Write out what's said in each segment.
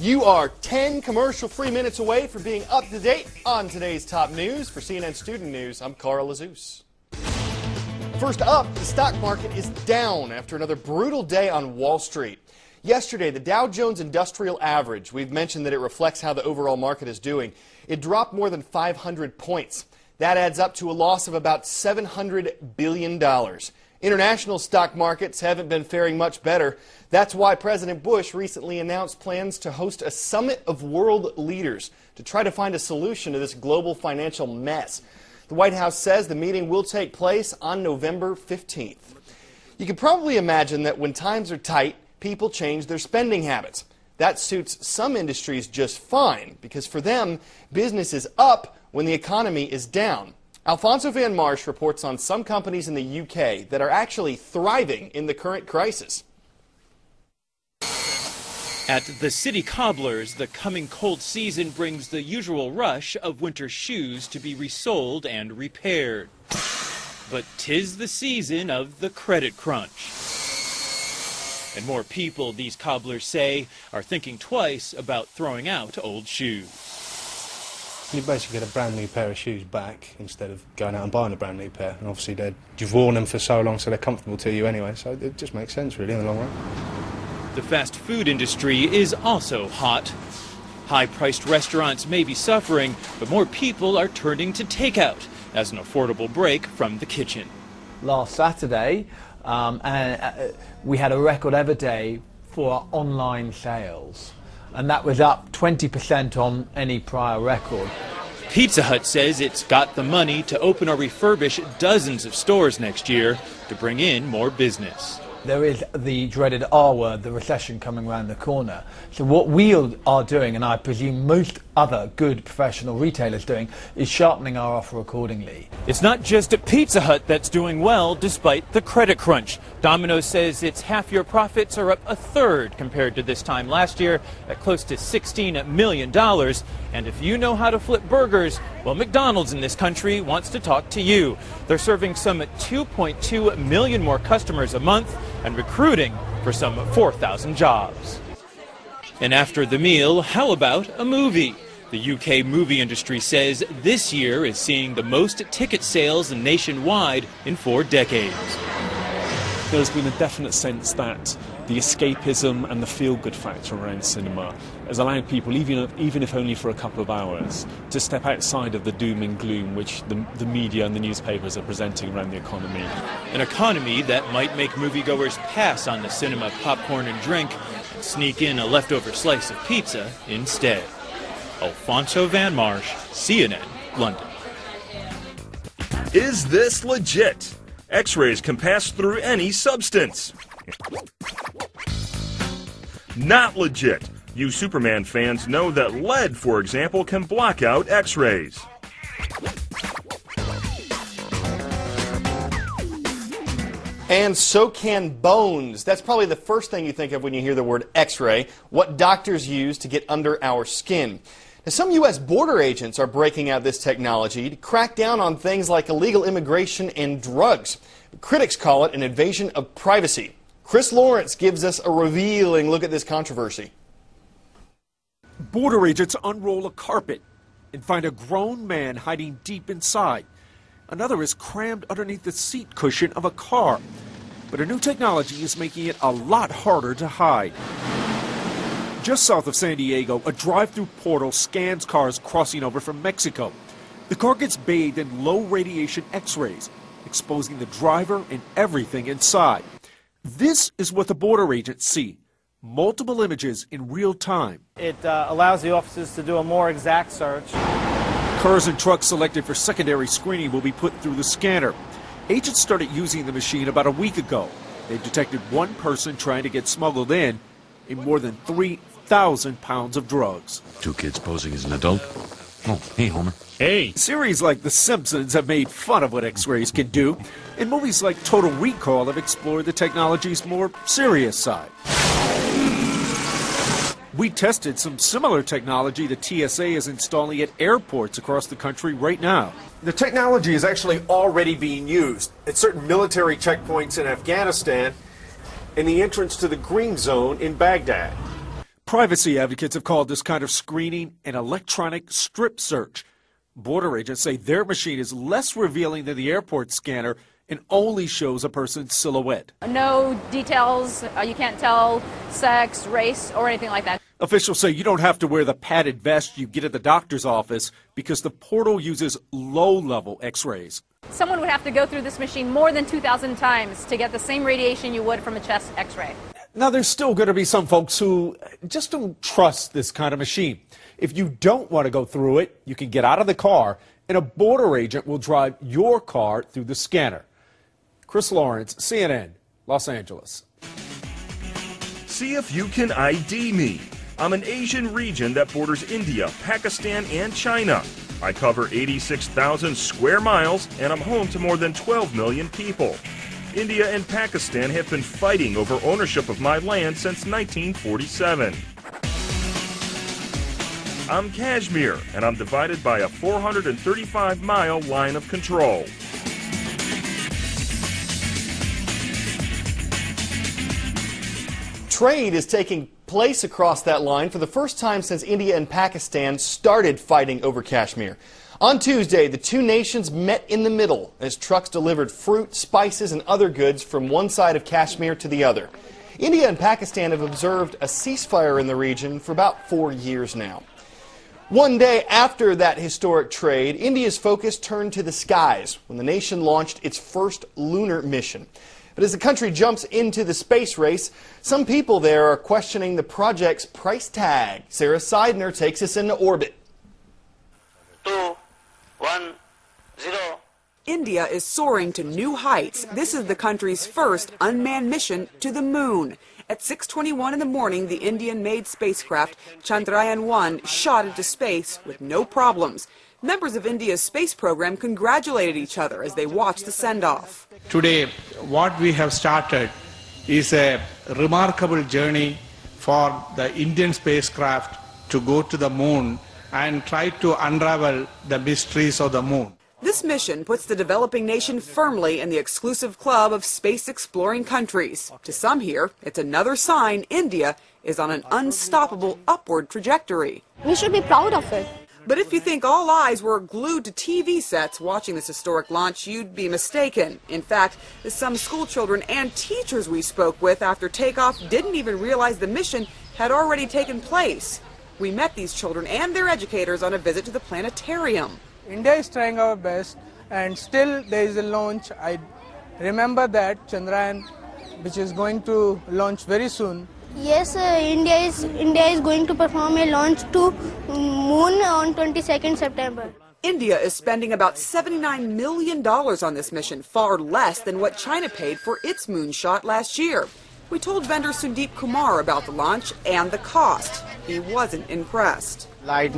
You are 10 commercial-free minutes away from being up to date on today's top news. For CNN Student News, I'm Carl Lazouz. First up, the stock market is down after another brutal day on Wall Street. Yesterday, the Dow Jones Industrial Average, we've mentioned that it reflects how the overall market is doing, it dropped more than 500 points. That adds up to a loss of about $700 billion. International stock markets haven't been faring much better. That's why President Bush recently announced plans to host a summit of world leaders to try to find a solution to this global financial mess. The White House says the meeting will take place on November 15th. You can probably imagine that when times are tight, people change their spending habits. That suits some industries just fine, because for them, business is up when the economy is down. Alfonso Van Marsh reports on some companies in the UK that are actually thriving in the current crisis. At the City Cobblers, the coming cold season brings the usual rush of winter shoes to be resoled and repaired. But 'tis the season of the credit crunch. And more people, these cobblers say, are thinking twice about throwing out old shoes. You basically get a brand new pair of shoes back instead of going out and buying a brand new pair. And obviously you've worn them for so long, so they're comfortable to you anyway. So it just makes sense, really, in the long run. The fast food industry is also hot. High-priced restaurants may be suffering, but more people are turning to takeout as an affordable break from the kitchen. Last Saturday, we had a record ever day for our online sales, and that was up 20% on any prior record. Pizza Hut says it's got the money to open or refurbish dozens of stores next year to bring in more business. There is the dreaded R word, the recession, coming around the corner. So what we are doing, and I presume most other good professional retailers doing, is sharpening our offer accordingly. It's not just at Pizza Hut that's doing well despite the credit crunch. Domino's says its half-year profits are up a third compared to this time last year at close to $16 million. And if you know how to flip burgers, well, McDonald's in this country wants to talk to you. They're serving some 2.2 million more customers a month and recruiting for some 4,000 jobs. And after the meal, how about a movie? The UK movie industry says this year is seeing the most ticket sales nationwide in 4 decades. There's been a definite sense that the escapism and the feel-good factor around cinema has allowed people, even if only for a couple of hours, to step outside of the doom and gloom which the media and the newspapers are presenting around the economy. An economy that might make moviegoers pass on the cinema popcorn and drink and sneak in a leftover slice of pizza instead. Alfonso Van Marsh, CNN, London. Is this legit? X-rays can pass through any substance. Not legit. You Superman fans know that lead, for example, can block out X-rays. And so can bones. That's probably the first thing you think of when you hear the word X-ray, what doctors use to get under our skin. Now, some U.S. border agents are breaking out this technology to crack down on things like illegal immigration and drugs. Critics call it an invasion of privacy. Chris Lawrence gives us a revealing look at this controversy. Border agents unroll a carpet and find a grown man hiding deep inside. Another is crammed underneath the seat cushion of a car. But a new technology is making it a lot harder to hide. Just south of San Diego, a drive-through portal scans cars crossing over from Mexico. The car gets bathed in low-radiation X-rays, exposing the driver and everything inside. This is what the border agents see. Multiple images in real time. It allows the officers to do a more exact search. Cars and trucks selected for secondary screening will be put through the scanner. Agents started using the machine about a week ago. They've detected one person trying to get smuggled in more than 3,000 pounds of drugs. 2 kids posing as an adult. Oh, hey, Homer. Hey! Series like The Simpsons have made fun of what X-rays can do, and movies like Total Recall have explored the technology's more serious side. We tested some similar technology the TSA is installing at airports across the country right now. The technology is actually already being used at certain military checkpoints in Afghanistan and the entrance to the Green Zone in Baghdad. Privacy advocates have called this kind of screening an electronic strip search. Border agents say their machine is less revealing than the airport scanner and only shows a person's silhouette. No details, you can't tell sex, race, or anything like that. Officials say you don't have to wear the padded vest you get at the doctor's office because the portal uses low-level X-rays. Someone would have to go through this machine more than 2,000 times to get the same radiation you would from a chest X-ray. Now, there's still going to be some folks who just don't trust this kind of machine. If you don't want to go through it, you can get out of the car and a border agent will drive your car through the scanner. Chris Lawrence, CNN, Los Angeles. See if you can ID me. I'm an Asian region that borders India, Pakistan, and China. I cover 86,000 square miles, and I'm home to more than 12 million people. India and Pakistan have been fighting over ownership of my land since 1947. I'm Kashmir, and I'm divided by a 435-mile line of control. Trade is taking place across that line for the first time since India and Pakistan started fighting over Kashmir. On Tuesday, the two nations met in the middle as trucks delivered fruit, spices, and other goods from one side of Kashmir to the other. India and Pakistan have observed a ceasefire in the region for about 4 years now. One day after that historic trade, India's focus turned to the skies when the nation launched its first lunar mission. But as the country jumps into the space race, some people there are questioning the project's price tag. Sarah Seidner takes us into orbit. 2, 1, 0. India is soaring to new heights. This is the country's first unmanned mission to the moon. At 6:21 in the morning, the Indian-made spacecraft Chandrayaan-1 shot into space with no problems. Members of India's space program congratulated each other as they watched the send-off. Today, what we have started is a remarkable journey for the Indian spacecraft to go to the moon and try to unravel the mysteries of the moon. This mission puts the developing nation firmly in the exclusive club of space-exploring countries. To some here, it's another sign India is on an unstoppable upward trajectory. We should be proud of it. But if you think all eyes were glued to TV sets watching this historic launch, you'd be mistaken. In fact, some school children and teachers we spoke with after takeoff didn't even realize the mission had already taken place. We met these children and their educators on a visit to the planetarium. India is trying our best, and still there is a launch. I remember that Chandrayaan, which is going to launch very soon. Yes, India is going to perform a launch to moon on 22nd September. India is spending about $79 million on this mission, far less than what China paid for its moonshot last year. We told vendor Sundeep Kumar about the launch and the cost. He wasn't impressed. It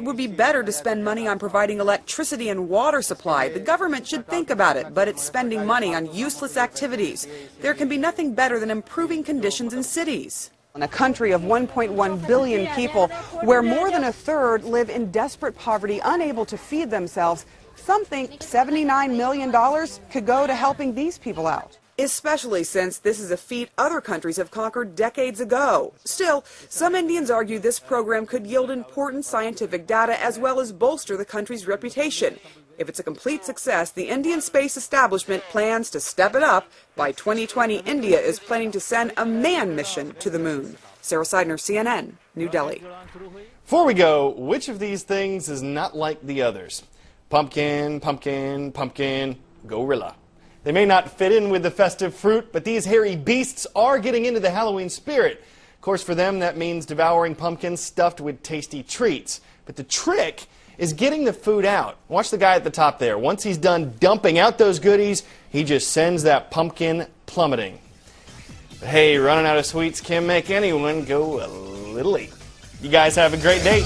would be better to spend money on providing electricity and water supply. The government should think about it, but it's spending money on useless activities. There can be nothing better than improving conditions in cities. In a country of 1.1 billion people, where more than a third live in desperate poverty, unable to feed themselves, some think $79 million could go to helping these people out. Especially since this is a feat other countries have conquered decades ago. Still, some Indians argue this program could yield important scientific data as well as bolster the country's reputation. If it's a complete success, the Indian space establishment plans to step it up. By 2020, India is planning to send a manned mission to the moon. Sarah Seidner, CNN, New Delhi. Before we go, which of these things is not like the others? Pumpkin, pumpkin, pumpkin, gorilla. They may not fit in with the festive fruit, but these hairy beasts are getting into the Halloween spirit. Of course, for them, that means devouring pumpkins stuffed with tasty treats. But the trick is getting the food out. Watch the guy at the top there. Once he's done dumping out those goodies, he just sends that pumpkin plummeting. But hey, running out of sweets can make anyone go a little late. You guys have a great day.